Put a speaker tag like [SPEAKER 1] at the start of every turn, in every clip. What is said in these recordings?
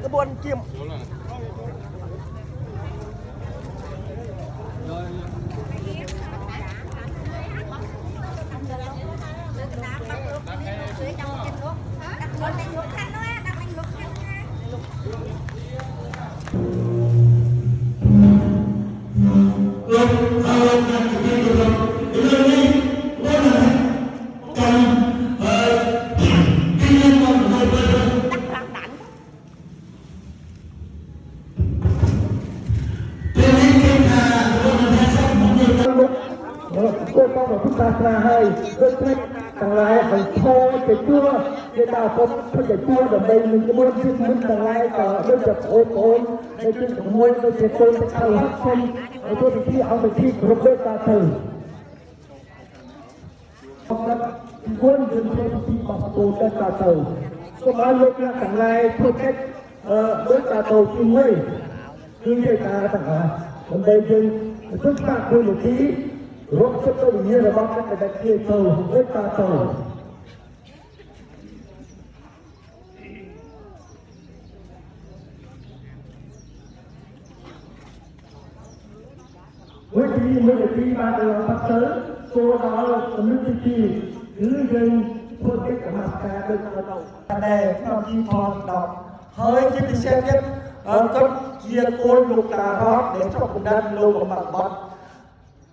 [SPEAKER 1] กระบวนเกี่ยมศาสนาให้ด้วยเทคต่างหลายให้โทจะชั่วในดาวผมเขาจะชั่วแต่ใบหนึ่งกระบวนที่มันต่างหลายก็ด้วยจะโอนในจุดขโมยในเจตโกนในข่าวฮักชมในตัวที่เอาไปที่ครบด้วยตาเธอครับควรยืนตัวที่ปรับตัวด้วยตาเธอก็มาลดละต่างหลายเพื่อเทคด้วยตาเธอจริงเลยคือในตาต่างหากมันได้ยืนทุกท่าคุยหรือที่รถจะต้องยืนระวังกันแต่เที่ยวเธอด้วยตาเธอvới khi mới được đi ba đường bắt tới cô đó là nước chi cứ dừng thôi cái cả mặt cả được ở đầu đây nó chỉ còn đọc hơi cái đi xem tiếp có chia côn lục tà hót để cho cùng đan lô của mặt bọt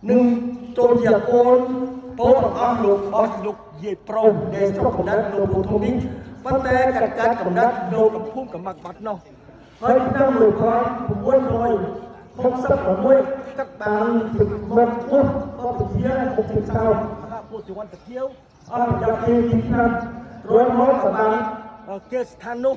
[SPEAKER 1] nhưng tôi chia côn bố bằng ong lục bọt lục về pro để cho cùng đan lô của thông minh vấn đề cả cái cùng đan lô của phun cả mặt bọt nó hơi năm lục con cùng quên thôi không sắp ở môi các bạn thực vật út có thể chia một phần sau một chủ quan thực thiếu ở khi chính thân rồi mỗi các bạn kia than nốt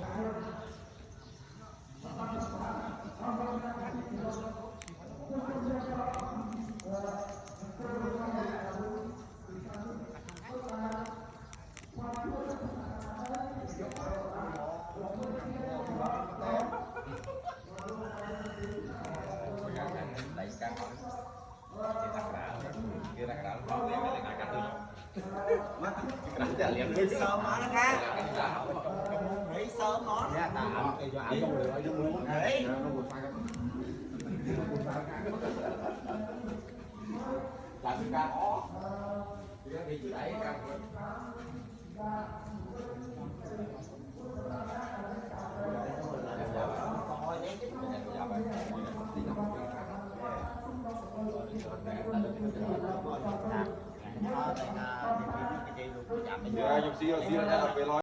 [SPEAKER 2] Đi sớm nó khác. Nghỉ sớm nó. Dạ tạm. Cái cho ăn không được muốn. Nghỉ. Làm cái ca khó. Thì đi chỉ đẩy ca. Dạ, dùng xíu ra về